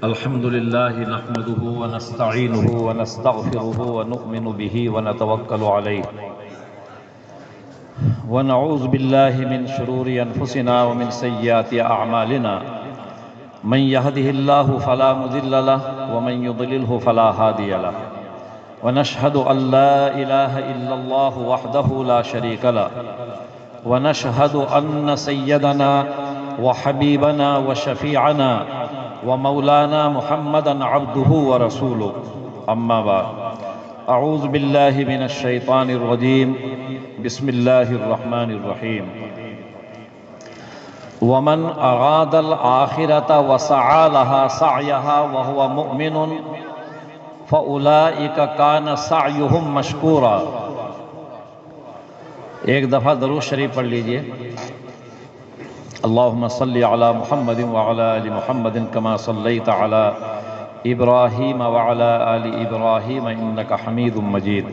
الحمد لله نحمده ونستعينه ونستغفره ونؤمن به ونتوكل عليه ونعوذ بالله من شرور أنفسنا ومن سيئات أعمالنا من يهده الله فلا مضل له ومن يضلله فلا هادي له ونشهد أن لا إله إلا الله وحده لا شريك له ونشهد أن سيدنا وحبيبنا وشفيعنا ومولانا محمدا عبده ورسوله أما بعد أعوذ بالله من الشيطان الرجيم بسم الله الرحمن الرحيم ومن أراد الآخرة وسعى لها سعيها وهو مؤمن فأولئك كان سعيهم مشكورا۔ ایک دفعہ درود شریف پڑھ لیجئے۔ اللہم صلی علی محمد وعلی آل محمد کما صلیت علی ابراہیم وعلی آل ابراہیم انک حمید مجید۔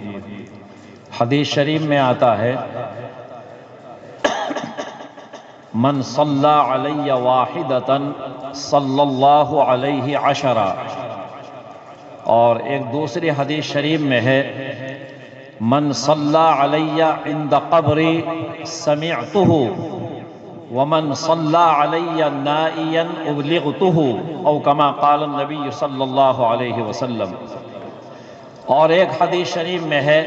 حدیث شریف میں آتا ہے من صلی علی واحدۃ صلی اللہ علیہ عشرہ، اور ایک دوسری حدیث شریف میں ہے من صلی علی عند قبری سمعتہ ومن صلی علی نائیا ابلغتہ، او کما قال النبی صلی اللہ علیہ وسلم۔ اور ایک حدیث شریف میں ہے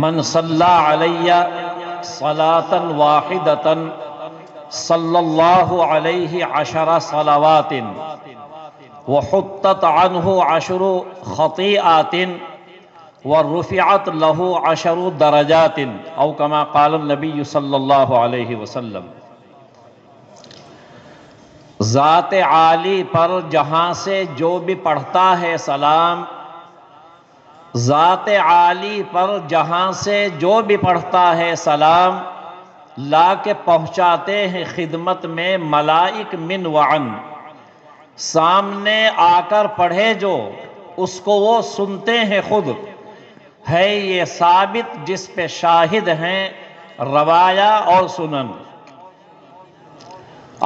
من صلی علی صلاۃ واحدۃ صلی اللہ علیہ عشر صلوات وحطت عنہ عشر خطیئات ورفعت له عشر درجات، او کما قال النبی صلی اللہ علیہ وسلم۔ ذات عالی پر جہاں سے جو بھی پڑھتا ہے سلام، ذات عالی پر جہاں سے جو بھی پڑھتا ہے سلام، لا کے پہنچاتے ہیں خدمت میں ملائک من وعن، سامنے آ کر پڑھے جو اس کو وہ سنتے ہیں خود، ہے یہ ثابت جس پہ شاہد ہیں روایا اور سنن۔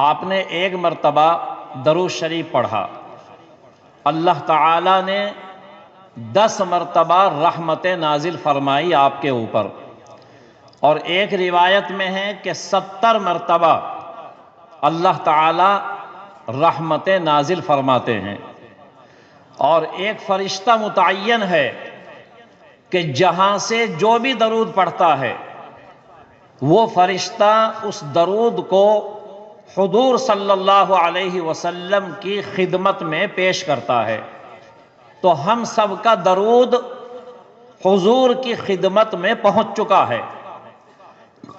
آپ نے ایک مرتبہ درود شریف پڑھا، اللہ تعالیٰ نے 10 مرتبہ رحمتیں نازل فرمائی آپ کے اوپر، اور ایک روایت میں ہے کہ 70 مرتبہ اللہ تعالیٰ رحمتیں نازل فرماتے ہیں، اور ایک فرشتہ متعین ہے کہ جہاں سے جو بھی درود پڑھتا ہے وہ فرشتہ اس درود کو حضور صلی اللہ علیہ وسلم کی خدمت میں پیش کرتا ہے۔ تو ہم سب کا درود حضور کی خدمت میں پہنچ چکا ہے،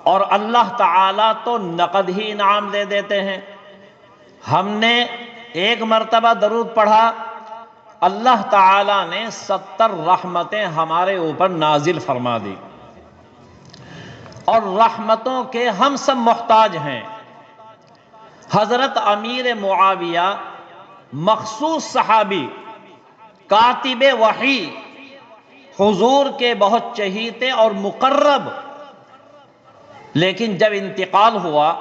اور اللہ تعالیٰ تو نقد ہی انعام دے دیتے ہیں۔ ہم نے ایک مرتبہ درود پڑھا، اللہ تعالیٰ نے 70 رحمتیں ہمارے اوپر نازل فرما دی، اور رحمتوں کے ہم سب محتاج ہیں۔ حضرت امیر معاویہ مخصوص صحابی، کاتب وحی، حضور کے بہت چہیتے اور مقرب، لیکن جب انتقال ہوا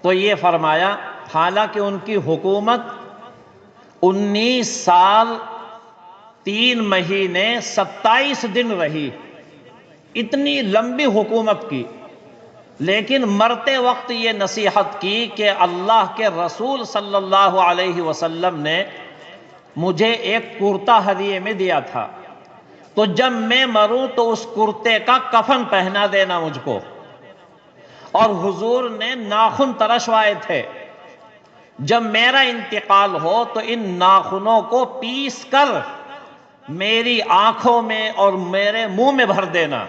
تو یہ فرمایا، حالانکہ ان کی حکومت 19 سال 3 مہینے 27 دن رہی، اتنی لمبی حکومت کی، لیکن مرتے وقت یہ نصیحت کی کہ اللہ کے رسول صلی اللہ علیہ وسلم نے مجھے ایک کرتا ہدیے میں دیا تھا، تو جب میں مروں تو اس کرتے کا کفن پہنا دینا مجھ کو۔ اور حضور نے ناخن ترشوائے تھے، جب میرا انتقال ہو تو ان ناخنوں کو پیس کر میری آنکھوں میں اور میرے منہ میں بھر دینا،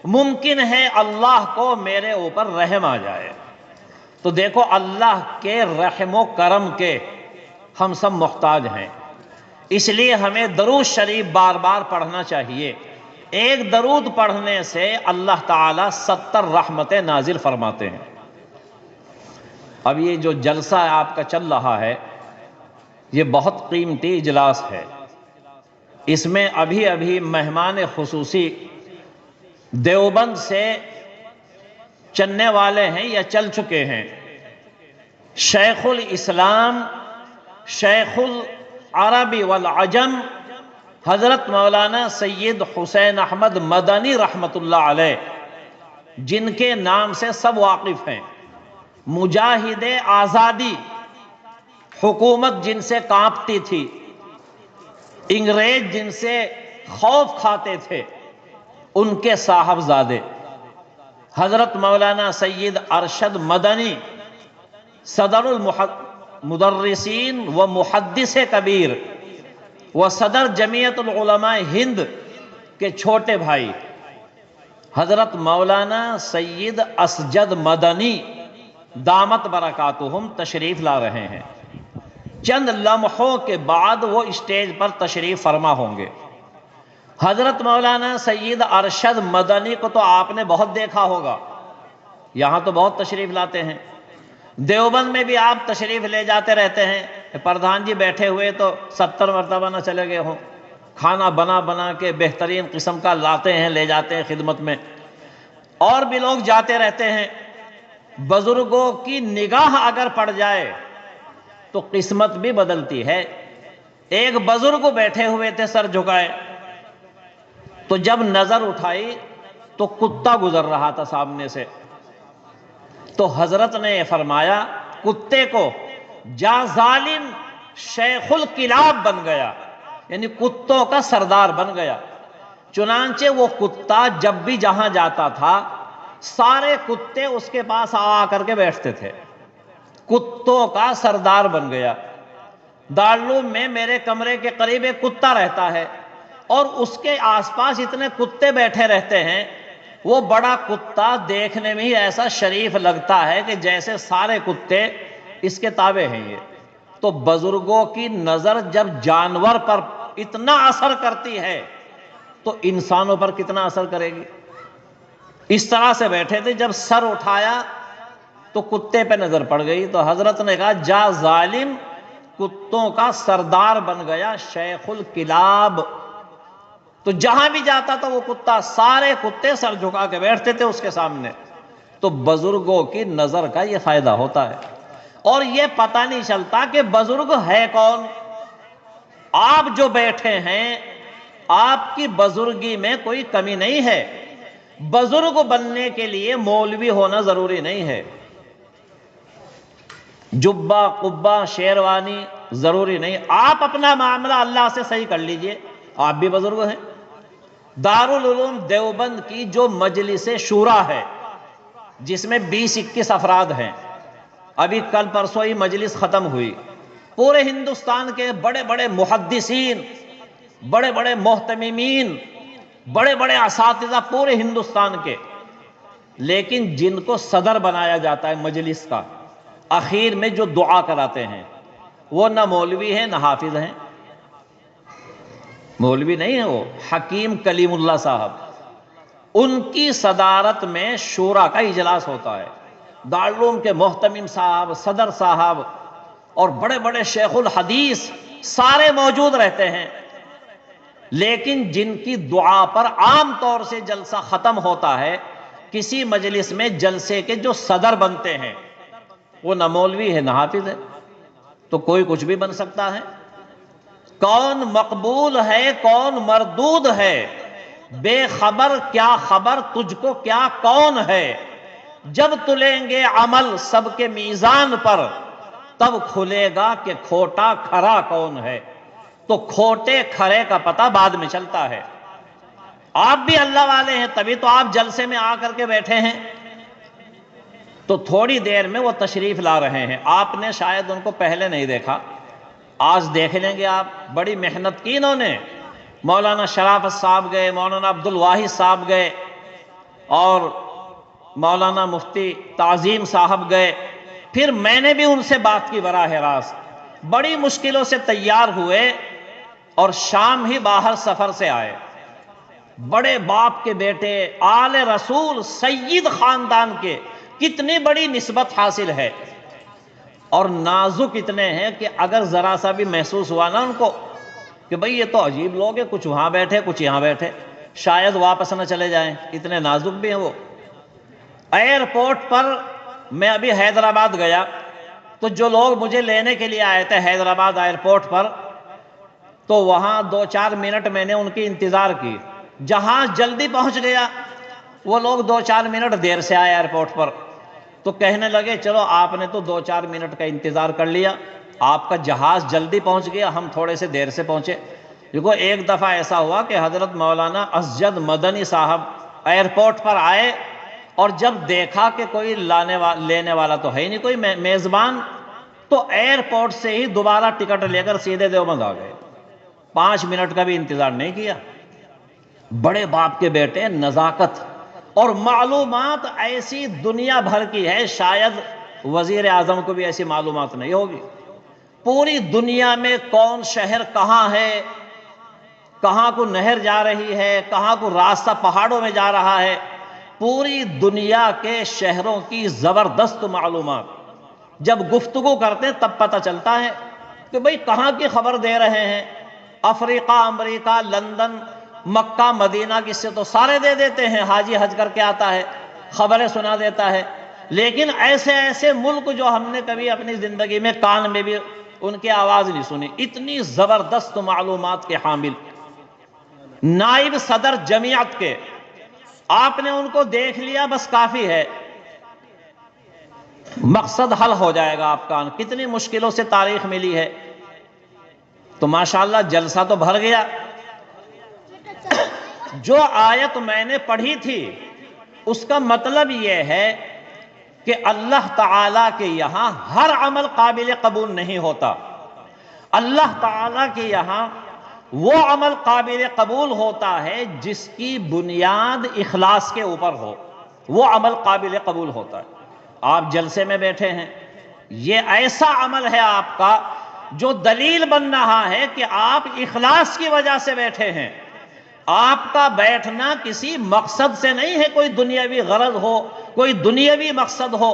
ممکن ہے اللہ کو میرے اوپر رحم آ جائے۔ تو دیکھو اللہ کے رحم و کرم کے ہم سب محتاج ہیں، اس لیے ہمیں درود شریف بار بار پڑھنا چاہیے۔ ایک درود پڑھنے سے اللہ تعالیٰ 70 رحمتیں نازل فرماتے ہیں۔ اب یہ جو جلسہ آپ کا چل رہا ہے یہ بہت قیمتی اجلاس ہے، اس میں ابھی مہمان خصوصی دیوبند سے چلنے والے ہیں یا چل چکے ہیں، شیخ الاسلام شیخ العربی والعجم حضرت مولانا سید حسین احمد مدنی رحمۃ اللہ علیہ، جن کے نام سے سب واقف ہیں، مجاہد آزادی، حکومت جن سے کانپتی تھی، انگریز جن سے خوف کھاتے تھے، ان کے صاحبزادے حضرت مولانا سید ارشد مدنی، صدر المدرسین و محدث کبیر و صدر جمعیت العلماء ہند کے چھوٹے بھائی حضرت مولانا سید اسجد مدنی دامت برکاتہم تشریف لا رہے ہیں۔ چند لمحوں کے بعد وہ اسٹیج پر تشریف فرما ہوں گے۔ حضرت مولانا سید ارشد مدنی کو تو آپ نے بہت دیکھا ہوگا، یہاں تو بہت تشریف لاتے ہیں، دیوبند میں بھی آپ تشریف لے جاتے رہتے ہیں، پردھان جی بیٹھے ہوئے تو 70 مرتبہ نہ چلے گئے ہوں، کھانا بنا بنا کے بہترین قسم کا لاتے ہیں، لے جاتے ہیں خدمت میں، اور بھی لوگ جاتے رہتے ہیں۔ بزرگوں کی نگاہ اگر پڑ جائے تو قسمت بھی بدلتی ہے۔ ایک بزرگ بیٹھے ہوئے تھے سر جھکائے، تو جب نظر اٹھائی تو کتا گزر رہا تھا سامنے سے، تو حضرت نے یہ فرمایا کتے کو، جا ظالم شیخ الکلاب بن گیا، یعنی کتوں کا سردار بن گیا۔ چنانچہ وہ کتا جب بھی جہاں جاتا تھا سارے کتے اس کے پاس آ کر کے بیٹھتے تھے، کتوں کا سردار بن گیا۔ دارالعلوم میں میرے کمرے کے قریب ایک کتا رہتا ہے اور اس کے آس پاس اتنے کتے بیٹھے رہتے ہیں، وہ بڑا کتا دیکھنے میں ہی ایسا شریف لگتا ہے کہ جیسے سارے کتے اس کے تابع ہیں۔ یہ تو بزرگوں کی نظر جب جانور پر اتنا اثر کرتی ہے تو انسانوں پر کتنا اثر کرے گی۔ اس طرح سے بیٹھے تھے، جب سر اٹھایا تو کتے پہ نظر پڑ گئی، تو حضرت نے کہا جا ظالم، کتوں کا سردار بن گیا شیخ الکلاب۔ تو جہاں بھی جاتا تھا وہ کتا، سارے کتے سر جھکا کے بیٹھتے تھے اس کے سامنے۔ تو بزرگوں کی نظر کا یہ فائدہ ہوتا ہے، اور یہ پتہ نہیں چلتا کہ بزرگ ہے کون۔ آپ جو بیٹھے ہیں آپ کی بزرگی میں کوئی کمی نہیں ہے، بزرگ بننے کے لیے مولوی ہونا ضروری نہیں ہے، جبہ قبہ شیروانی ضروری نہیں، آپ اپنا معاملہ اللہ سے صحیح کر لیجئے، آپ بھی بزرگ ہیں۔ دارالعلوم دیوبند کی جو مجلس شورا ہے جس میں 20-21 افراد ہیں، ابھی کل پرسوں ہی مجلس ختم ہوئی، پورے ہندوستان کے بڑے بڑے محدثین، بڑے بڑے محتممین، بڑے بڑے اساتذہ پورے ہندوستان کے، لیکن جن کو صدر بنایا جاتا ہے مجلس کا، اخیر میں جو دعا کراتے ہیں، وہ نہ مولوی ہیں نہ حافظ ہیں، مولوی نہیں ہے، وہ حکیم کلیم اللہ صاحب، ان کی صدارت میں شورا کا اجلاس ہوتا ہے، دارالعلوم کے محتمم صاحب، صدر صاحب اور بڑے بڑے شیخ الحدیث سارے موجود رہتے ہیں، لیکن جن کی دعا پر عام طور سے جلسہ ختم ہوتا ہے، کسی مجلس میں جلسے کے جو صدر بنتے ہیں وہ نہ مولوی ہے نہ حافظ ہے، تو کوئی کچھ بھی بن سکتا ہے۔ کون مقبول ہے کون مردود ہے، بے خبر کیا خبر تجھ کو کیا کون ہے، جب تلیں گے عمل سب کے میزان پر تب کھلے گا کہ کھوٹا کھرا کون ہے۔ تو کھوٹے کھرے کا پتہ بعد میں چلتا ہے۔ آپ بھی اللہ والے ہیں تبھی تو آپ جلسے میں آ کر کے بیٹھے ہیں، تو تھوڑی دیر میں وہ تشریف لا رہے ہیں، آپ نے شاید ان کو پہلے نہیں دیکھا، آج دیکھ لیں گے آپ۔ بڑی محنت کی انہوں نے، مولانا شرافت صاحب گئے، مولانا عبد الواحد صاحب گئے، اور مولانا مفتی تعظیم صاحب گئے، پھر میں نے بھی ان سے بات کی براہ راست، بڑی مشکلوں سے تیار ہوئے اور شام ہی باہر سفر سے آئے، بڑے باپ کے بیٹے، آل رسول سید خاندان کے، کتنی بڑی نسبت حاصل ہے، اور نازک اتنے ہیں کہ اگر ذرا سا بھی محسوس ہوا نا ان کو کہ بھئی یہ تو عجیب لوگ ہیں، کچھ وہاں بیٹھے کچھ یہاں بیٹھے، شاید واپس نہ چلے جائیں، اتنے نازک بھی ہیں وہ۔ ایئرپورٹ پر میں ابھی حیدرآباد گیا، تو جو لوگ مجھے لینے کے لیے آئے تھے حیدرآباد ایئرپورٹ پر، تو وہاں 2-4 منٹ میں نے ان کی انتظار کی، جہاز جلدی پہنچ گیا، وہ لوگ 2-4 منٹ دیر سے آئے ایئرپورٹ پر، تو کہنے لگے چلو آپ نے تو 2-4 منٹ کا انتظار کر لیا، آپ کا جہاز جلدی پہنچ گیا، ہم تھوڑے سے دیر سے پہنچے۔ دیکھو ایک دفعہ ایسا ہوا کہ حضرت مولانا اسجد مدنی صاحب ایئرپورٹ پر آئے، اور جب دیکھا کہ کوئی لینے والا تو ہے ہی نہیں، کوئی میزبان، تو ایئرپورٹ سے ہی دوبارہ ٹکٹ لے کر سیدھے دیوبند آ گئے، 5 منٹ کا بھی انتظار نہیں کیا۔ بڑے باپ کے بیٹے، نزاکت اور معلومات ایسی دنیا بھر کی ہے، شاید وزیر اعظم کو بھی ایسی معلومات نہیں ہوگی۔ پوری دنیا میں کون شہر کہاں ہے، کہاں کو نہر جا رہی ہے، کہاں کو راستہ پہاڑوں میں جا رہا ہے، پوری دنیا کے شہروں کی زبردست معلومات جب گفتگو کرتے ہیں تب پتہ چلتا ہے کہ بھئی کہاں کی خبر دے رہے ہیں۔ افریقہ، امریکہ، لندن، مکہ، مدینہ کی سے تو سارے دے دیتے ہیں، حاجی حج کر کے آتا ہے خبریں سنا دیتا ہے، لیکن ایسے ایسے ملک جو ہم نے کبھی اپنی زندگی میں کان میں بھی ان کی آواز نہیں سنی، اتنی زبردست معلومات کے حامل، نائب صدر جمعیت کے، آپ نے ان کو دیکھ لیا بس کافی ہے، مقصد حل ہو جائے گا آپ کا۔ کتنی مشکلوں سے تاریخ ملی ہے، تو ماشاءاللہ جلسہ تو بھر گیا۔ جو آیت میں نے پڑھی تھی اس کا مطلب یہ ہے کہ اللہ تعالیٰ کے یہاں ہر عمل قابل قبول نہیں ہوتا، اللہ تعالیٰ کے یہاں وہ عمل قابل قبول ہوتا ہے جس کی بنیاد اخلاص کے اوپر ہو، وہ عمل قابل قبول ہوتا ہے۔ آپ جلسے میں بیٹھے ہیں، یہ ایسا عمل ہے آپ کا جو دلیل بن رہا ہے کہ آپ اخلاص کی وجہ سے بیٹھے ہیں، آپ کا بیٹھنا کسی مقصد سے نہیں ہے، کوئی دنیاوی غرض ہو، کوئی دنیاوی مقصد ہو،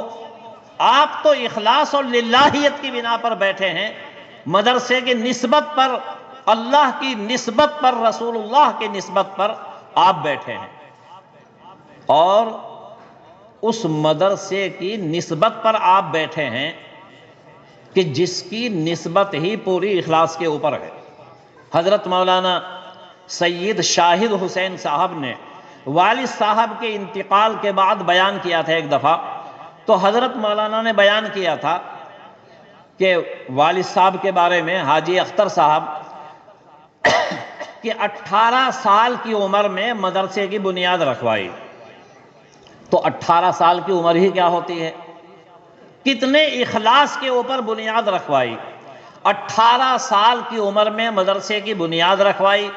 آپ تو اخلاص اور للہیت کی بنا پر بیٹھے ہیں، مدرسے کی نسبت پر، اللہ کی نسبت پر، رسول اللہ کی نسبت پر آپ بیٹھے ہیں، اور اس مدرسے کی نسبت پر آپ بیٹھے ہیں کہ جس کی نسبت ہی پوری اخلاص کے اوپر ہے۔ حضرت مولانا سید شاہد حسین صاحب نے والد صاحب کے انتقال کے بعد بیان کیا تھا ایک دفعہ، تو حضرت مولانا نے بیان کیا تھا کہ والد صاحب کے بارے میں، حاجی اختر صاحب، کہ 18 سال کی عمر میں مدرسے کی بنیاد رکھوائی۔ تو 18 سال کی عمر ہی کیا ہوتی ہے، کتنے اخلاص کے اوپر بنیاد رکھوائی۔ 18 سال کی عمر میں مدرسے کی بنیاد رکھوائی،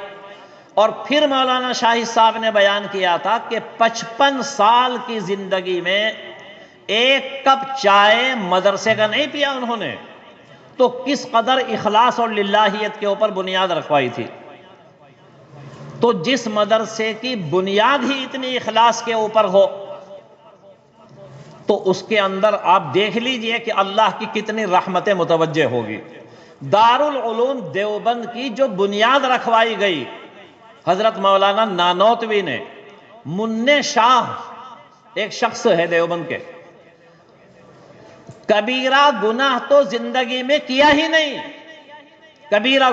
اور پھر مولانا شاہد صاحب نے بیان کیا تھا کہ 55 سال کی زندگی میں ایک کپ چائے مدرسے کا نہیں پیا انہوں نے، تو کس قدر اخلاص اور للہیت کے اوپر بنیاد رکھوائی تھی۔ تو جس مدرسے کی بنیاد ہی اتنی اخلاص کے اوپر ہو، تو اس کے اندر آپ دیکھ لیجئے کہ اللہ کی کتنی رحمتیں متوجہ ہوگی۔ دارالعلوم دیوبند کی جو بنیاد رکھوائی گئی حضرت مولانا نانوتوی نے، منع شاہ ایک شخص ہے دیوبند کے، کبیرہ گناہ تو زندگی میں کیا ہی نہیں، کبیرہ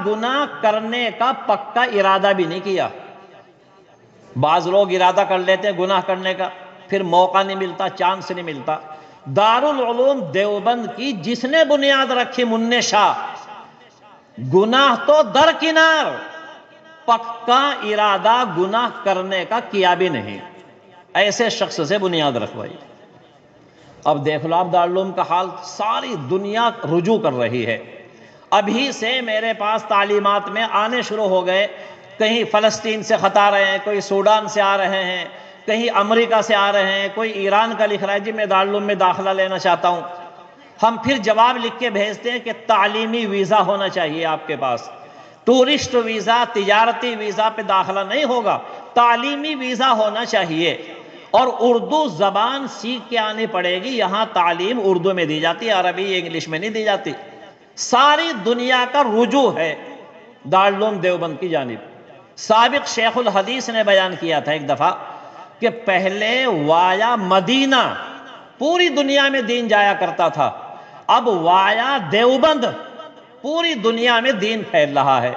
گناہ کرنے کا پکا ارادہ بھی نہیں کیا۔ بعض لوگ ارادہ کر لیتے ہیں گناہ کرنے کا، پھر موقع نہیں ملتا، چانس نہیں ملتا۔ دارالعلوم دیوبند کی جس نے بنیاد رکھی، منع شاہ، گناہ تو درکنار، پکا ارادہ گناہ کرنے کا کیا بھی نہیں، ایسے شخص سے بنیاد رکھوائی۔ اب دیکھ لو آپ دارالعلوم کا حال، ساری دنیا رجوع کر رہی ہے۔ ابھی سے میرے پاس تعلیمات میں آنے شروع ہو گئے، کہیں فلسطین سے خط آ رہے ہیں، کوئی سوڈان سے آ رہے ہیں، کہیں امریکہ سے آ رہے ہیں، کوئی ایران کا لکھ رہا ہے جی میں دارالعلوم میں داخلہ لینا چاہتا ہوں۔ ہم پھر جواب لکھ کے بھیجتے ہیں کہ تعلیمی ویزا ہونا چاہیے آپ کے پاس، ٹورسٹ ویزا، تجارتی ویزا پہ داخلہ نہیں ہوگا، تعلیمی ویزا ہونا چاہیے، اور اردو زبان سیکھ کے آنی پڑے گی۔ یہاں تعلیم اردو میں دی جاتی ہے، عربی انگلش میں نہیں دی جاتی۔ ساری دنیا کا رجوع ہے دارالعلوم دیوبند کی جانب۔ سابق شیخ الحدیث نے بیان کیا تھا ایک دفعہ کہ پہلے وایا مدینہ پوری دنیا میں دین جایا کرتا تھا، اب وایا دیوبند پوری دنیا میں دین پھیل رہا ہے۔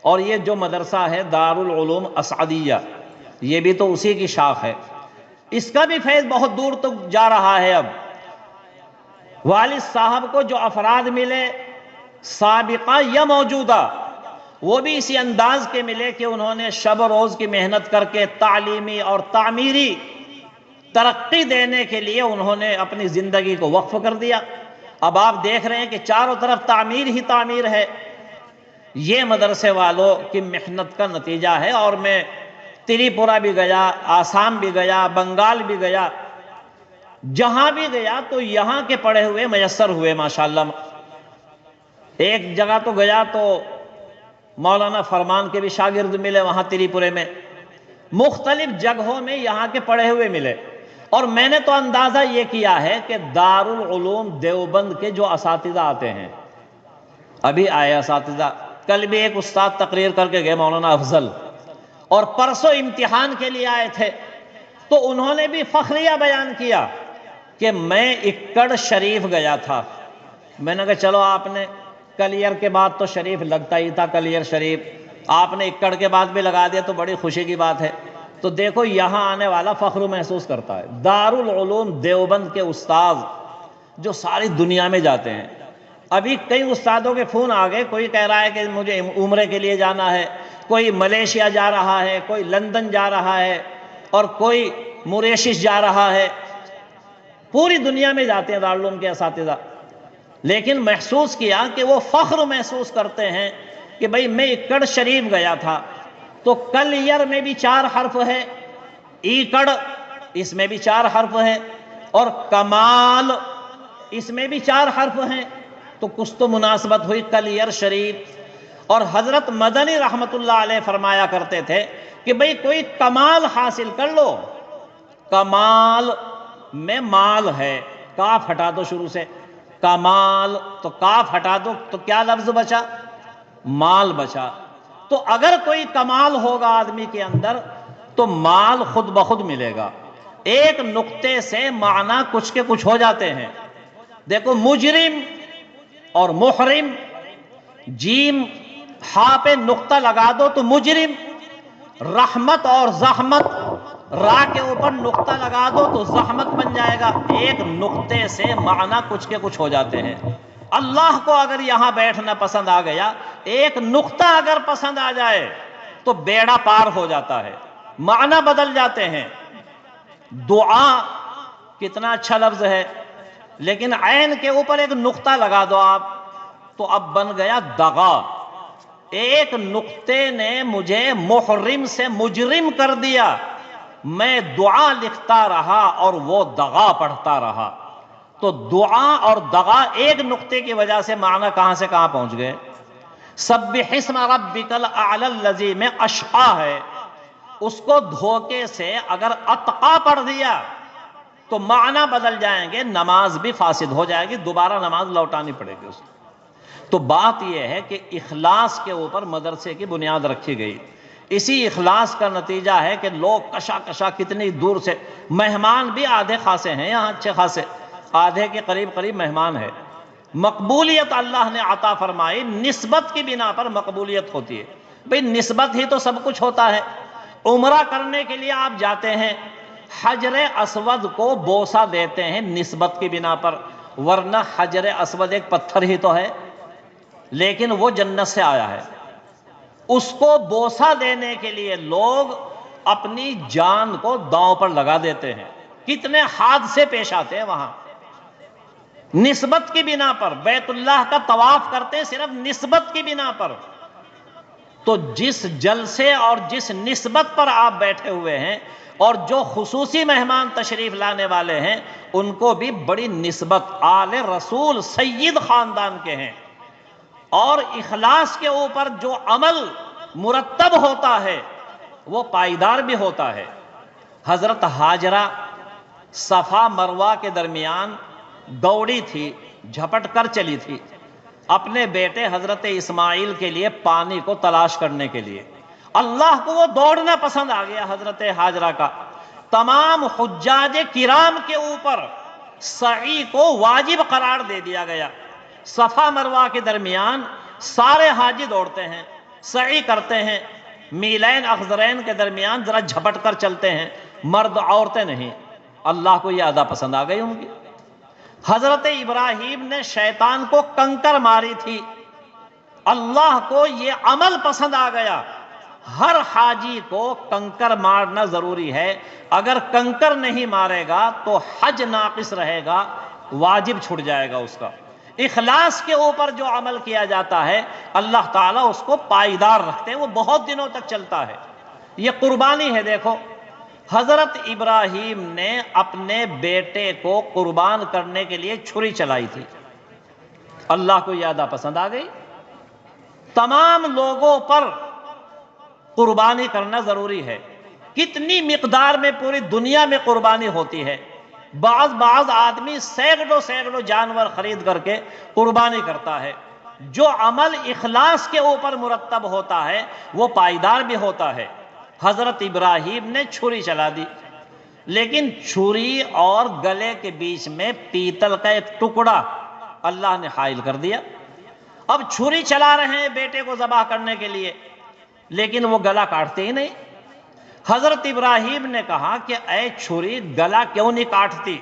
اور یہ جو مدرسہ ہے دارالعلوم اسعدیہ، یہ بھی تو اسی کی شاخ ہے، اس کا بھی فیض بہت دور تک جا رہا ہے۔ اب والد صاحب کو جو افراد ملے سابقہ یا موجودہ، وہ بھی اسی انداز کے ملے کہ انہوں نے شب و روز کی محنت کر کے تعلیمی اور تعمیری ترقی دینے کے لیے انہوں نے اپنی زندگی کو وقف کر دیا۔ اب آپ دیکھ رہے ہیں کہ چاروں طرف تعمیر ہی تعمیر ہے۔ یہ مدرسے والوں کی محنت کا نتیجہ ہے۔ اور میں تریپورہ بھی گیا، آسام بھی گیا، بنگال بھی گیا، جہاں بھی گیا تو یہاں کے پڑھے ہوئے میسر ہوئے ماشاءاللہ۔ ایک جگہ تو گیا تو مولانا فرمان کے بھی شاگرد ملے وہاں تریپورے میں، مختلف جگہوں میں یہاں کے پڑھے ہوئے ملے۔ اور میں نے تو اندازہ یہ کیا ہے کہ دارالعلوم دیوبند کے جو اساتذہ آتے ہیں، ابھی آئے اساتذہ، کل بھی ایک استاد تقریر کر کے گئے مولانا افضل، اور پرسوں امتحان کے لیے آئے تھے، تو انہوں نے بھی فخریہ بیان کیا کہ میں اکڑ شریف گیا تھا۔ میں نے کہا چلو آپ نے کلیئر کے بعد تو شریف لگتا ہی تھا، کلیئر شریف آپ نے اکڑ کے بعد بھی لگا دیا تو بڑی خوشی کی بات ہے۔ تو دیکھو یہاں آنے والا فخر محسوس کرتا ہے۔ دارالعلوم دیوبند کے استاذ جو ساری دنیا میں جاتے ہیں، ابھی کئی استادوں کے فون آ گئے، کوئی کہہ رہا ہے کہ مجھے عمرے کے لیے جانا ہے، کوئی ملیشیا جا رہا ہے، کوئی لندن جا رہا ہے، اور کوئی موریشس جا رہا ہے۔ پوری دنیا میں جاتے ہیں دارالعلوم کے اساتذہ، لیکن محسوس کیا کہ وہ فخر محسوس کرتے ہیں کہ بھئی میں اکڑ شریف گیا تھا تو کلیئر میں بھی 4 حرف ہے، ایکڑ اس میں بھی 4 حرف ہے، اور کمال اس میں بھی 4 حرف ہیں، تو کچھ تو مناسبت ہوئی کلیئر شریف۔ اور حضرت مدنی رحمت اللہ علیہ فرمایا کرتے تھے کہ بھئی کوئی کمال حاصل کر لو، کمال میں مال ہے، کاف ہٹا دو شروع سے، کمال تو کاف ہٹا دو تو کیا لفظ بچا؟ مال بچا۔ تو اگر کوئی کمال ہوگا آدمی کے اندر تو مال خود بخود ملے گا۔ ایک نقطے سے معنی کچھ کے کچھ ہو جاتے ہیں۔ دیکھو مجرم اور محرم، جیم ہا پہ نقطہ لگا دو تو مجرم، رحمت اور زحمت را کے اوپر نقطہ لگا دو تو زحمت بن جائے گا۔ ایک نقطے سے معنی کچھ کے کچھ ہو جاتے ہیں۔ اللہ کو اگر یہاں بیٹھنا پسند آ گیا، ایک نقطہ اگر پسند آ جائے تو بیڑا پار ہو جاتا ہے، معنی بدل جاتے ہیں۔ دعا کتنا اچھا لفظ ہے، لیکن عین کے اوپر ایک نقطہ لگا دو آپ تو اب بن گیا دغا۔ ایک نقطے نے مجھے محرم سے مجرم کر دیا، میں دعا لکھتا رہا اور وہ دغا پڑھتا رہا۔ تو دعا اور دغا ایک نقطے کی وجہ سے معنی کہاں سے کہاں پہنچ گئے۔ سبح اسم ربک الاعلی الذی میں اشقا ہے، اس کو دھوکے سے اگر اتقا پڑھ دیا تو معنی بدل جائیں گے، نماز بھی فاسد ہو جائے گی، دوبارہ نماز لوٹانی پڑے گی اس کو۔ تو بات یہ ہے کہ اخلاص کے اوپر مدرسے کی بنیاد رکھی گئی۔ اسی اخلاص کا نتیجہ ہے کہ لوگ کشا کشا کتنی دور سے، مہمان بھی آدھے خاصے ہیں یہاں، اچھے خاصے آدھے کے قریب قریب مہمان ہے۔ مقبولیت اللہ نے عطا فرمائی، نسبت کی بنا پر مقبولیت ہوتی ہے۔ بھئی نسبت ہی تو سب کچھ ہوتا ہے۔ عمرہ کرنے کے لیے آپ جاتے ہیں، حجر اسود کو بوسہ دیتے ہیں نسبت کی بنا پر، ورنہ حجر اسود ایک پتھر ہی تو ہے، لیکن وہ جنت سے آیا ہے۔ اس کو بوسہ دینے کے لیے لوگ اپنی جان کو داؤں پر لگا دیتے ہیں۔ کتنے حادثے پیش آتے ہیں وہاں نسبت کی بنا پر، بیت اللہ کا طواف کرتے ہیں صرف نسبت کی بنا پر۔ تو جس جلسے اور جس نسبت پر آپ بیٹھے ہوئے ہیں اور جو خصوصی مہمان تشریف لانے والے ہیں، ان کو بھی بڑی نسبت آل رسول سید خاندان کے ہیں۔ اور اخلاص کے اوپر جو عمل مرتب ہوتا ہے وہ پائیدار بھی ہوتا ہے۔ حضرت ہاجرہ صفا مروہ کے درمیان دوڑی تھی، جھپٹ کر چلی تھی اپنے بیٹے حضرت اسماعیل کے لیے پانی کو تلاش کرنے کے لیے۔ اللہ کو وہ دوڑنا پسند آ گیا حضرت ہاجرہ کا۔ تمام حجاج کرام کے اوپر سعی کو واجب قرار دے دیا گیا۔ صفا مروہ کے درمیان سارے حاجی دوڑتے ہیں، سعی کرتے ہیں، میلین اخضرین کے درمیان ذرا جھپٹ کر چلتے ہیں، مرد عورتیں نہیں۔ اللہ کو یہ ادا پسند آ گئی ان کی۔ حضرت ابراہیم نے شیطان کو کنکر ماری تھی، اللہ کو یہ عمل پسند آ گیا۔ ہر حاجی کو کنکر مارنا ضروری ہے، اگر کنکر نہیں مارے گا تو حج ناقص رہے گا، واجب چھوٹ جائے گا اس کا۔ اخلاص کے اوپر جو عمل کیا جاتا ہے اللہ تعالیٰ اس کو پائیدار رکھتے ہیں، وہ بہت دنوں تک چلتا ہے۔ یہ قربانی ہے۔ دیکھو حضرت ابراہیم نے اپنے بیٹے کو قربان کرنے کے لیے چھری چلائی تھی، اللہ کو یہ ادا پسند آ گئی۔ تمام لوگوں پر قربانی کرنا ضروری ہے۔ کتنی مقدار میں پوری دنیا میں قربانی ہوتی ہے، بعض آدمی سینکڑوں جانور خرید کر کے قربانی کرتا ہے۔ جو عمل اخلاص کے اوپر مرتب ہوتا ہے وہ پائیدار بھی ہوتا ہے۔ حضرت ابراہیم نے چھری چلا دی، لیکن چھری اور گلے کے بیچ میں پیتل کا ایک ٹکڑا اللہ نے حائل کر دیا۔ اب چھری چلا رہے ہیں بیٹے کو ذبح کرنے کے لیے، لیکن وہ گلا کاٹتے ہی نہیں۔ حضرت ابراہیم نے کہا کہ اے چھری، گلا کیوں نہیں کاٹتی؟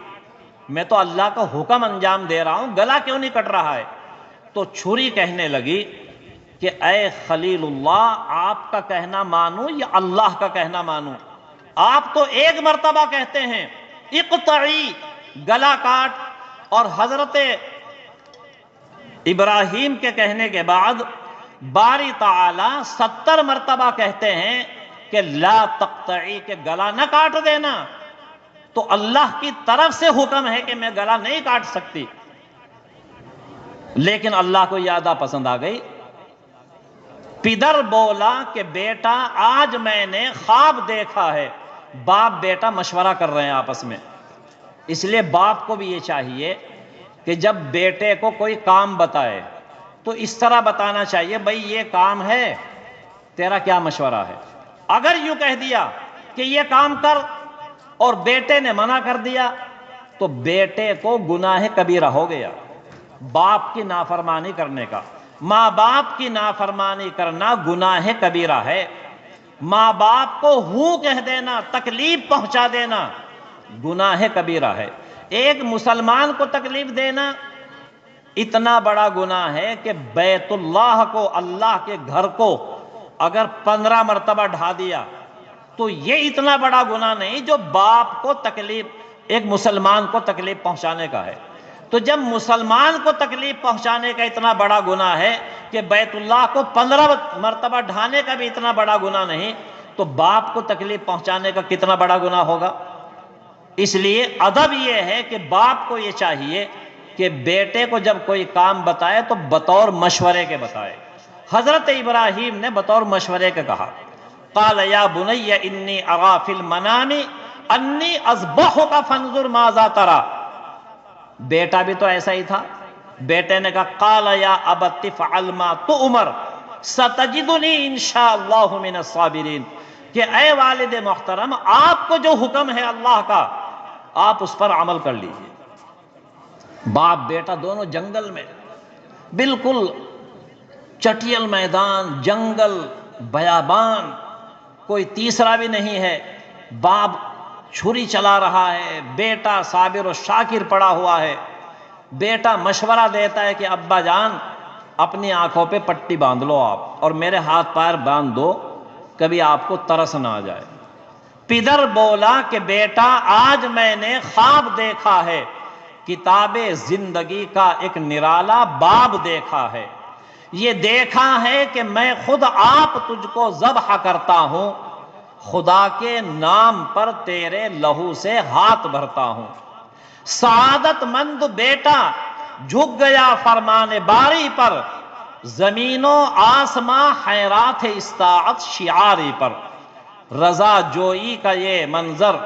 میں تو اللہ کا حکم انجام دے رہا ہوں، گلا کیوں نہیں کٹ رہا ہے؟ تو چھری کہنے لگی کہ اے خلیل اللہ، آپ کا کہنا مانوں یا اللہ کا کہنا مانوں؟ آپ تو ایک مرتبہ کہتے ہیں اقطعی، گلا کاٹ، اور حضرت ابراہیم کے کہنے کے بعد باری تعالی 70 مرتبہ کہتے ہیں کہ لا تقطعی، کہ گلا نہ کاٹ دینا۔ تو اللہ کی طرف سے حکم ہے کہ میں گلا نہیں کاٹ سکتی، لیکن اللہ کو یہ ادا پسند آ گئی۔ پدر بولا کہ بیٹا آج میں نے خواب دیکھا ہے۔ باپ بیٹا مشورہ کر رہے ہیں آپس میں، اس لیے باپ کو بھی یہ چاہیے کہ جب بیٹے کو کوئی کام بتائے تو اس طرح بتانا چاہیے، بھئی یہ کام ہے، تیرا کیا مشورہ ہے؟ اگر یوں کہہ دیا کہ یہ کام کر اور بیٹے نے منع کر دیا تو بیٹے کو گناہ کبیرہ ہو گیا، باپ کی نافرمانی کرنے کا۔ ماں باپ کی نافرمانی کرنا گناہ کبیرہ ہے۔ ماں باپ کو ہوں کہہ دینا، تکلیف پہنچا دینا گناہ کبیرہ ہے۔ ایک مسلمان کو تکلیف دینا اتنا بڑا گناہ ہے کہ بیت اللہ کو، اللہ کے گھر کو اگر 15 مرتبہ ڈھا دیا تو یہ اتنا بڑا گناہ نہیں جو باپ کو تکلیف، ایک مسلمان کو تکلیف پہنچانے کا ہے۔ تو جب مسلمان کو تکلیف پہنچانے کا اتنا بڑا گناہ ہے کہ بیت اللہ کو 15 مرتبہ ڈھانے کا بھی اتنا بڑا گناہ نہیں، تو باپ کو تکلیف پہنچانے کا کتنا بڑا گناہ ہوگا؟ اس لیے ادب یہ ہے کہ باپ کو یہ چاہیے کہ بیٹے کو جب کوئی کام بتائے تو بطور مشورے کے بتائے۔ حضرت ابراہیم نے بطور مشورے کے کہا، قال یا بنی انی ارا فی المنام انی اذبحک فانظر ماذا تری۔ بیٹا بھی تو ایسا ہی تھا، بیٹے نے کہا قال یا ابت افعل ما تؤمر ستجدنی انشاءاللہ من الصابرین، کہ اے والد محترم، آپ کو جو حکم ہے اللہ کا آپ اس پر عمل کر لیجئے۔ باپ بیٹا دونوں جنگل میں، بالکل چٹیل میدان، جنگل، بیابان، کوئی تیسرا بھی نہیں ہے۔ باپ چھری چلا رہا ہے، بیٹا صابر و شاکر پڑا ہوا ہے۔ بیٹا مشورہ دیتا ہے کہ ابا جان اپنی آنکھوں پہ پٹی باندھ لو آپ، اور میرے ہاتھ پیر باندھ دو، کبھی آپ کو ترس نہ آ جائے۔ پدر بولا کہ بیٹا آج میں نے خواب دیکھا ہے، کتاب زندگی کا ایک نرالا باب دیکھا ہے۔ یہ دیکھا ہے کہ میں خود آپ تجھ کو ذبح کرتا ہوں، خدا کے نام پر تیرے لہو سے ہاتھ بھرتا ہوں۔ سعادت مند بیٹا جھک گیا فرمان باری پر، زمین و آسماں حیرات استاعت شعاری پر۔ رضا جوئی کا یہ منظر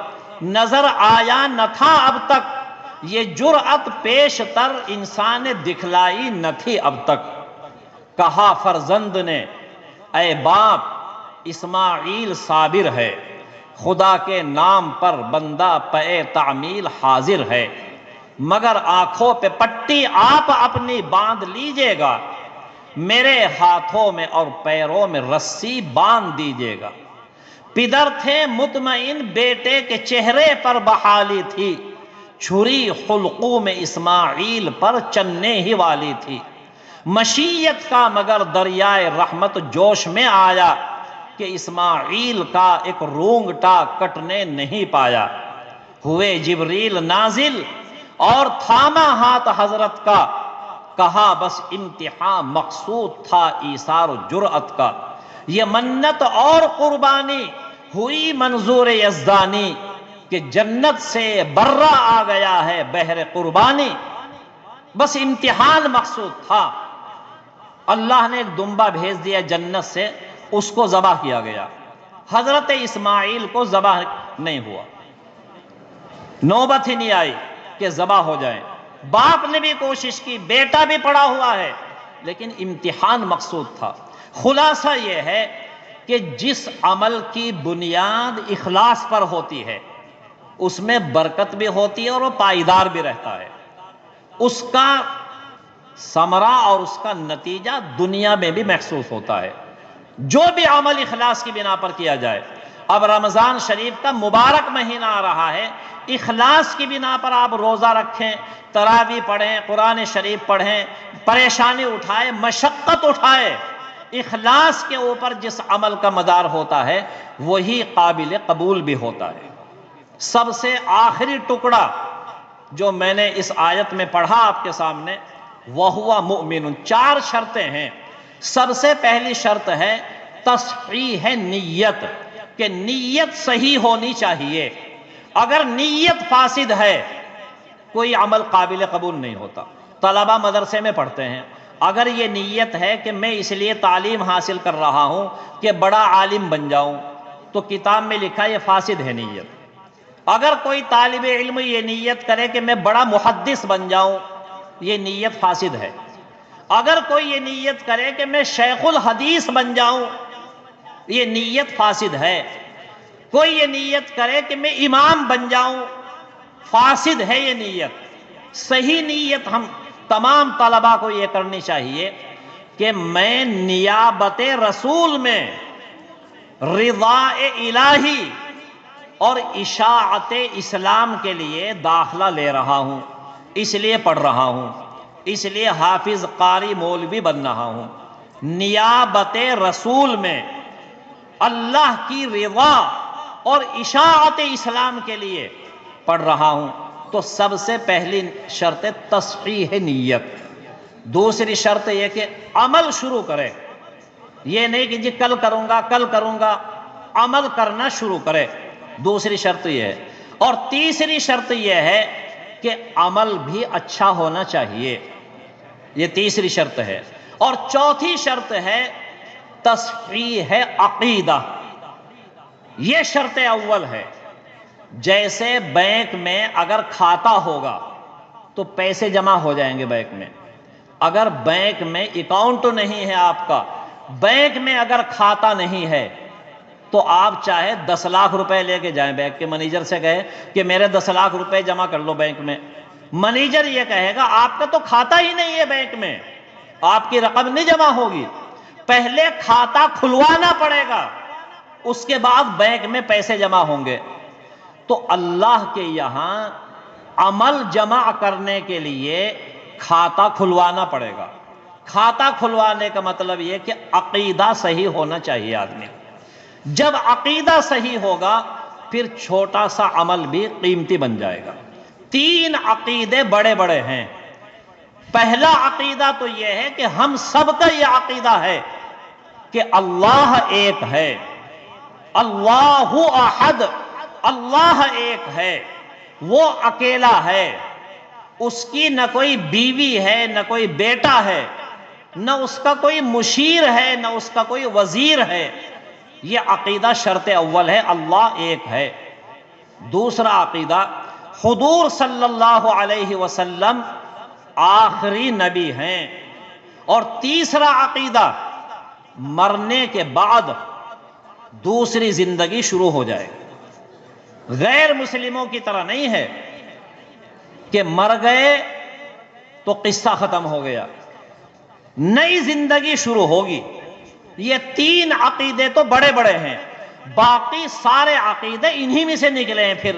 نظر آیا نہ تھا اب تک، یہ جرأت پیش تر انسان نے دکھلائی نہ تھی اب تک۔ کہا فرزند نے اے باپ اسماعیل صابر ہے، خدا کے نام پر بندہ پے تعمیل حاضر ہے، مگر آنکھوں پہ پٹی آپ اپنی باندھ لیجئے گا، میرے ہاتھوں میں اور پیروں میں رسی باندھ دیجئے گا۔ پدر تھے مطمئن بیٹے کے چہرے پر بحالی تھی، چھری حلقوں میں اسماعیل پر چننے ہی والی تھی۔ مشیت کا مگر دریائے رحمت جوش میں آیا، کہ اسماعیل کا ایک رونگٹا کٹنے نہیں پایا۔ ہوئے جبریل نازل اور تھاما ہاتھ حضرت کا، کہا بس امتحان مقصود تھا ایثار جرأت کا۔ یہ منت اور قربانی ہوئی منظور یزدانی، کہ جنت سے برہ آ گیا ہے بحر قربانی۔ بس امتحان مقصود تھا، اللہ نے ایک دمبا بھیج دیا جنت سے، اس کو ذبح کیا گیا، حضرت اسماعیل کو ذبح نہیں ہوا، نوبت ہی نہیں آئی کہ ذبح ہو جائیں۔ باپ نے بھی کوشش کی، بیٹا بھی پڑا ہوا ہے، لیکن امتحان مقصود تھا۔ خلاصہ یہ ہے کہ جس عمل کی بنیاد اخلاص پر ہوتی ہے اس میں برکت بھی ہوتی ہے اور وہ پائیدار بھی رہتا ہے، اس کا ثمرہ اور اس کا نتیجہ دنیا میں بھی محسوس ہوتا ہے۔ جو بھی عمل اخلاص کی بنا پر کیا جائے، اب رمضان شریف کا مبارک مہینہ آ رہا ہے، اخلاص کی بنا پر آپ روزہ رکھیں، تراویح پڑھیں، قرآن شریف پڑھیں، پریشانی اٹھائے، مشقت اٹھائے، اخلاص کے اوپر جس عمل کا مدار ہوتا ہے وہی قابل قبول بھی ہوتا ہے۔ سب سے آخری ٹکڑا جو میں نے اس آیت میں پڑھا آپ کے سامنے، وَهُوَ مُؤْمِنٌ، 4 شرطیں ہیں۔ سب سے پہلی شرط ہے تصحیح نیت، کہ نیت صحیح ہونی چاہیے۔ اگر نیت فاسد ہے کوئی عمل قابل قبول نہیں ہوتا۔ طلبہ مدرسے میں پڑھتے ہیں، اگر یہ نیت ہے کہ میں اس لیے تعلیم حاصل کر رہا ہوں کہ بڑا عالم بن جاؤں، تو کتاب میں لکھا یہ فاسد ہے نیت۔ اگر کوئی طالب علم یہ نیت کرے کہ میں بڑا محدث بن جاؤں، یہ نیت فاسد ہے۔ اگر کوئی یہ نیت کرے کہ میں شیخ الحدیث بن جاؤں، یہ نیت فاسد ہے۔ کوئی یہ نیت کرے کہ میں امام بن جاؤں، فاسد ہے یہ نیت۔ صحیح نیت ہم تمام طلباء کو یہ کرنی چاہیے کہ میں نیابت رسول میں رضا الہی اور اشاعت اسلام کے لیے داخلہ لے رہا ہوں، اس لیے پڑھ رہا ہوں، اس لیے حافظ قاری مولوی بن رہا ہوں۔ نیابت رسول میں اللہ کی رضا اور اشاعت اسلام کے لیے پڑھ رہا ہوں، تو سب سے پہلی شرط تصحیح نیت۔ دوسری شرط یہ کہ عمل شروع کرے، یہ نہیں کہ جی کل کروں گا کل کروں گا، عمل کرنا شروع کرے، دوسری شرط یہ ہے۔ اور تیسری شرط یہ ہے کہ عمل بھی اچھا ہونا چاہیے، یہ تیسری شرط ہے۔ اور چوتھی شرط ہے تصحیح عقیدہ، یہ شرط اول ہے۔ جیسے بینک میں اگر کھاتا ہوگا تو پیسے جمع ہو جائیں گے بینک میں، اگر بینک میں اکاؤنٹ نہیں ہے آپ کا، بینک میں اگر کھاتا نہیں ہے، تو آپ چاہے 10 لاکھ روپے لے کے جائیں، بینک کے منیجر سے کہے کہ میرے 10 لاکھ روپے جمع کر لو بینک میں، منیجر یہ کہے گا آپ کا تو کھاتا ہی نہیں ہے بینک میں، آپ کی رقم نہیں جمع ہوگی۔ پہلے کھاتا کھلوانا پڑے گا، اس کے بعد بینک میں پیسے جمع ہوں گے۔ تو اللہ کے یہاں عمل جمع کرنے کے لیے کھاتا کھلوانا پڑے گا۔ کھاتا کھلوانے کا مطلب یہ کہ عقیدہ صحیح ہونا چاہیے آدمی۔ جب عقیدہ صحیح ہوگا پھر چھوٹا سا عمل بھی قیمتی بن جائے گا۔ 3 عقیدے بڑے بڑے ہیں۔ پہلا عقیدہ تو یہ ہے کہ ہم سب کا یہ عقیدہ ہے کہ اللہ ایک ہے، اللہ احد، اللہ ایک ہے، وہ اکیلا ہے، اس کی نہ کوئی بیوی ہے نہ کوئی بیٹا ہے، نہ اس کا کوئی مشیر ہے نہ اس کا کوئی وزیر ہے۔ یہ عقیدہ شرط اول ہے، اللہ ایک ہے۔ دوسرا عقیدہ حضور صلی اللہ علیہ وسلم آخری نبی ہیں۔ اور تیسرا عقیدہ مرنے کے بعد دوسری زندگی شروع ہو جائے گی۔ غیر مسلموں کی طرح نہیں ہے کہ مر گئے تو قصہ ختم ہو گیا، نئی زندگی شروع ہوگی۔ یہ تین عقیدے تو بڑے بڑے ہیں، باقی سارے عقیدے انہی میں سے نکلے ہیں۔ پھر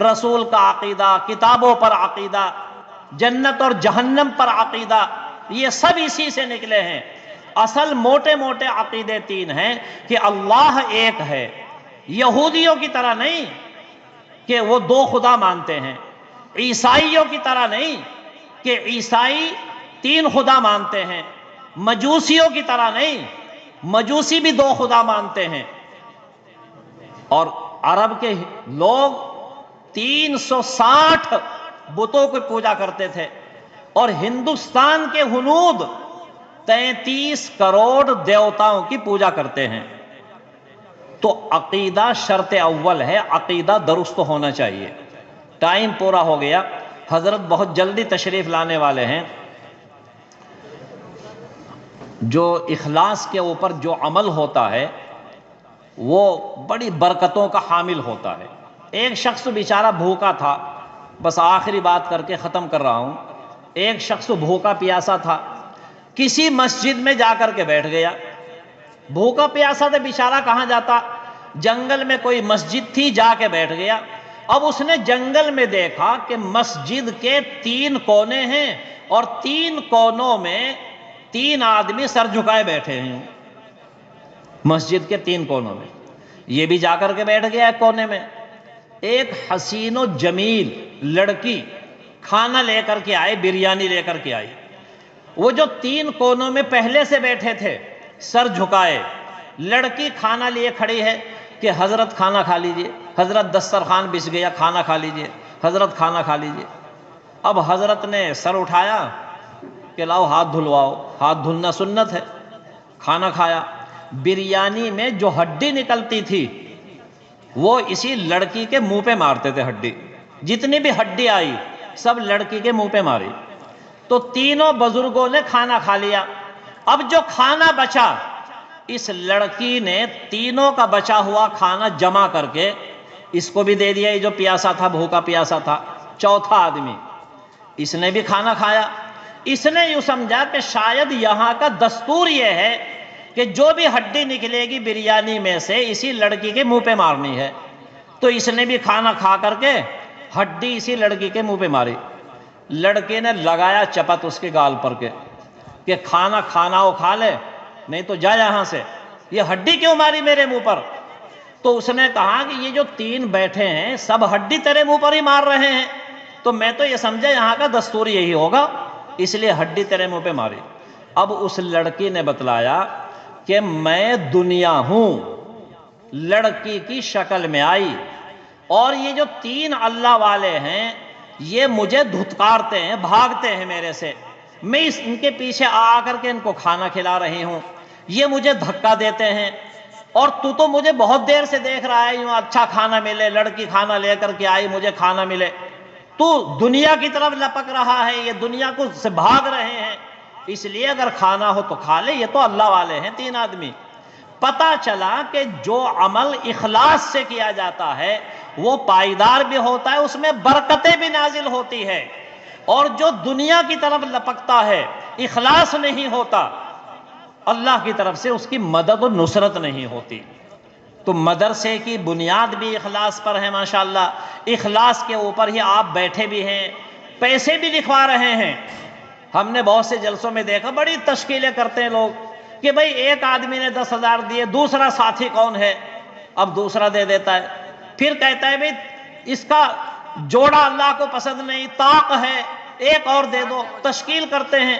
رسول کا عقیدہ، کتابوں پر عقیدہ، جنت اور جہنم پر عقیدہ، یہ سب اسی سے نکلے ہیں۔ اصل موٹے موٹے عقیدے تین ہیں کہ اللہ ایک ہے، یہودیوں کی طرح نہیں کہ وہ دو خدا مانتے ہیں، عیسائیوں کی طرح نہیں کہ عیسائی تین خدا مانتے ہیں، مجوسیوں کی طرح نہیں، مجوسی بھی دو خدا مانتے ہیں۔ اور عرب کے لوگ 360 بتوں کو پوجا کرتے تھے، اور ہندوستان کے ہنود 33 کروڑ دیوتاؤں کی پوجا کرتے ہیں۔ تو عقیدہ شرط اول ہے، عقیدہ درست ہونا چاہیے۔ ٹائم پورا ہو گیا، حضرت بہت جلدی تشریف لانے والے ہیں۔ جو اخلاص کے اوپر جو عمل ہوتا ہے وہ بڑی برکتوں کا حامل ہوتا ہے۔ ایک شخص بیچارہ بھوکا تھا، بس آخری بات کر کے ختم کر رہا ہوں۔ ایک شخص بھوکا پیاسا تھا، کسی مسجد میں جا کر کے بیٹھ گیا۔ بھوکا پیاسا تھا بیچارہ، کہاں جاتا؟ جنگل میں کوئی مسجد تھی، جا کے بیٹھ گیا۔ اب اس نے جنگل میں دیکھا کہ مسجد کے 3 کونے ہیں، اور 3 کونوں میں 3 آدمی سر جھکائے بیٹھے ہیں، مسجد کے 3 کونوں میں۔ یہ بھی جا کر کے بیٹھ گیا ایک کونے میں۔ ایک حسین و جمیل لڑکی کھانا لے کر کے آئے، بریانی لے کر کے آئی۔ وہ جو 3 کونوں میں پہلے سے بیٹھے تھے سر جھکائے، لڑکی کھانا لیے کھڑی ہے کہ حضرت کھانا کھا لیجئے، حضرت دسترخوان بچھ گیا، کھانا کھا لیجئے، حضرت کھانا کھا لیجئے۔ اب حضرت نے سر اٹھایا کہ لاؤ ہاتھ دھلواؤ، ہاتھ دھلنا سنت ہے۔ کھانا کھایا، بریانی میں جو ہڈی نکلتی تھی وہ اسی لڑکی کے منہ پہ مارتے تھے۔ ہڈی جتنی بھی ہڈی آئی سب لڑکی کے منہ پہ ماری۔ تو تینوں بزرگوں نے کھانا کھا لیا۔ اب جو کھانا بچا، اس لڑکی نے تینوں کا بچا ہوا کھانا جمع کر کے اس کو بھی دے دیا، یہ جو پیاسا تھا، بھوکا پیاسا تھا، چوتھا آدمی، اس نے بھی کھانا کھایا۔ اس نے یوں سمجھا کہ شاید یہاں کا دستور یہ ہے کہ جو بھی ہڈی نکلے گی بریانی میں سے اسی لڑکی کے منہ پہ مارنی ہے۔ تو اس نے بھی کھانا کھا کر کے ہڈی اسی لڑکی کے منہ پہ ماری۔ لڑکے نے لگایا چپت اس کے گال پر کے کہ کھانا کھانا ہو کھا لے، نہیں تو جا یہاں سے، یہ ہڈی کیوں ماری میرے منہ پر؟ تو اس نے کہا کہ یہ جو 3 بیٹھے ہیں سب ہڈی تیرے منہ پر ہی مار رہے ہیں، تو میں تو یہ سمجھا یہاں کا دستور یہی ہوگا، اس لیے ہڈی تیرے منہ پہ ماری۔ اب اس لڑکی نے بتلایا کہ میں دنیا ہوں، لڑکی کی شکل میں آئی، اور یہ جو 3 اللہ والے ہیں یہ مجھے دھتکارتے ہیں، بھاگتے ہیں میرے سے، میں ان کے پیچھے آ کر کے ان کو کھانا کھلا رہی ہوں، یہ مجھے دھکا دیتے ہیں، اور تو مجھے بہت دیر سے دیکھ رہا ہے، یوں اچھا کھانا ملے، لڑکی کھانا لے کر کے آئی، مجھے کھانا ملے، تو دنیا کی طرف لپک رہا ہے، یہ دنیا کو سے بھاگ رہے ہیں، اس لیے اگر کھانا ہو تو کھا لے، یہ تو اللہ والے ہیں 3 آدمی۔ پتہ چلا کہ جو عمل اخلاص سے کیا جاتا ہے وہ پائیدار بھی ہوتا ہے، اس میں برکتیں بھی نازل ہوتی ہے، اور جو دنیا کی طرف لپکتا ہے، اخلاص نہیں ہوتا، اللہ کی طرف سے اس کی مدد و نصرت نہیں ہوتی۔ تو مدرسے کی بنیاد بھی اخلاص پر ہے ماشاءاللہ، اخلاص کے اوپر ہی آپ بیٹھے بھی ہیں، پیسے بھی لکھوا رہے ہیں۔ ہم نے بہت سے جلسوں میں دیکھا، بڑی تشکیلیں کرتے ہیں لوگ کہ بھئی ایک آدمی نے 10,000 دیے، دوسرا ساتھی کون ہے؟ اب دوسرا دے دیتا ہے، پھر کہتا ہے بھئی اس کا جوڑا اللہ کو پسند نہیں، طاق ہے، ایک اور دے دو، تشکیل کرتے ہیں۔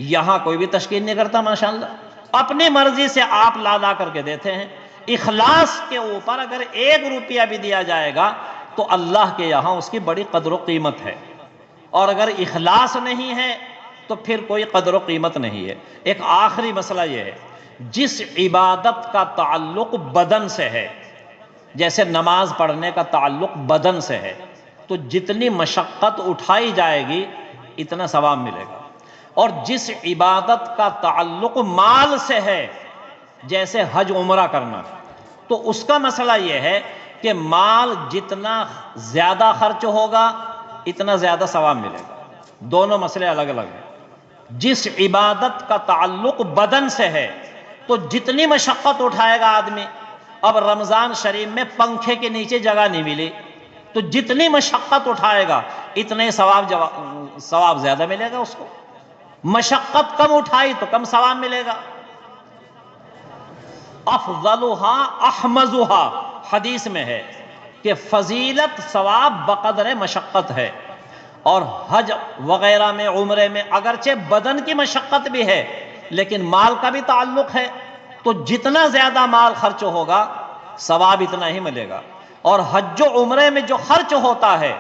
یہاں کوئی بھی تشکیل نہیں کرتا ماشاءاللہ، اپنی مرضی سے آپ لا کر کے دیتے ہیں۔ اخلاص کے اوپر اگر 1 روپیہ بھی دیا جائے گا تو اللہ کے یہاں اس کی بڑی قدر و قیمت ہے، اور اگر اخلاص نہیں ہے تو پھر کوئی قدر و قیمت نہیں ہے۔ ایک آخری مسئلہ یہ ہے، جس عبادت کا تعلق بدن سے ہے، جیسے نماز پڑھنے کا تعلق بدن سے ہے، تو جتنی مشقت اٹھائی جائے گی اتنا ثواب ملے گا، اور جس عبادت کا تعلق مال سے ہے، جیسے حج عمرہ کرنا، تو اس کا مسئلہ یہ ہے کہ مال جتنا زیادہ خرچ ہوگا اتنا زیادہ ثواب ملے گا۔ دونوں مسئلے الگ الگ ہیں۔ جس عبادت کا تعلق بدن سے ہے تو جتنی مشقت اٹھائے گا آدمی، اب رمضان شریف میں پنکھے کے نیچے جگہ نہیں ملی تو جتنی مشقت اٹھائے گا اتنے ثواب زیادہ ملے گا اس کو۔ مشقت کم اٹھائی تو کم ثواب ملے گا۔ افضلها احمزها حدیث میں ہے کہ فضیلت ثواب بقدر مشقت ہے، اور حج وغیرہ میں، عمرے میں اگرچہ بدن کی مشقت بھی ہے لیکن مال کا بھی تعلق ہے، تو جتنا زیادہ مال خرچ ہوگا ثواب اتنا ہی ملے گا۔ اور حج و عمرے میں جو خرچ ہوتا ہے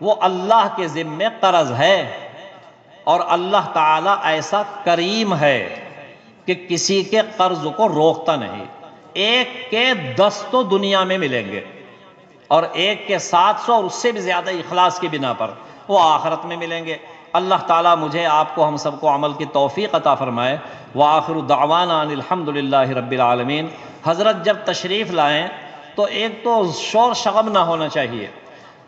وہ اللہ کے ذمے قرض ہے، اور اللہ تعالیٰ ایسا کریم ہے کہ کسی کے قرض کو روکتا نہیں۔ ایک کے 10 تو دنیا میں ملیں گے، اور ایک کے 700 اور اس سے بھی زیادہ اخلاص کی بنا پر وہ آخرت میں ملیں گے۔ اللہ تعالیٰ مجھے، آپ کو، ہم سب کو عمل کی توفیق عطا فرمائے۔ وآخر دعوانا ان الحمدللہ رب العالمین۔ حضرت جب تشریف لائیں تو ایک تو شور شغب نہ ہونا چاہیے،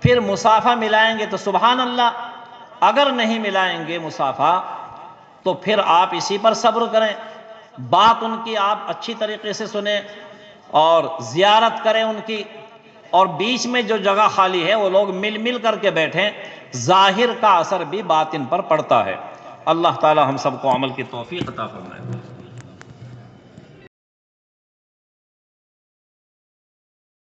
پھر مصافحہ ملائیں گے تو سبحان اللہ، اگر نہیں ملائیں گے مصافحہ تو پھر آپ اسی پر صبر کریں، بات ان کی آپ اچھی طریقے سے سنیں اور زیارت کریں ان کی، اور بیچ میں جو جگہ خالی ہے وہ لوگ مل مل کر کے بیٹھیں، ظاہر کا اثر بھی باطن پر پڑتا ہے۔ اللہ تعالی ہم سب کو عمل کی توفیق عطا فرمائے۔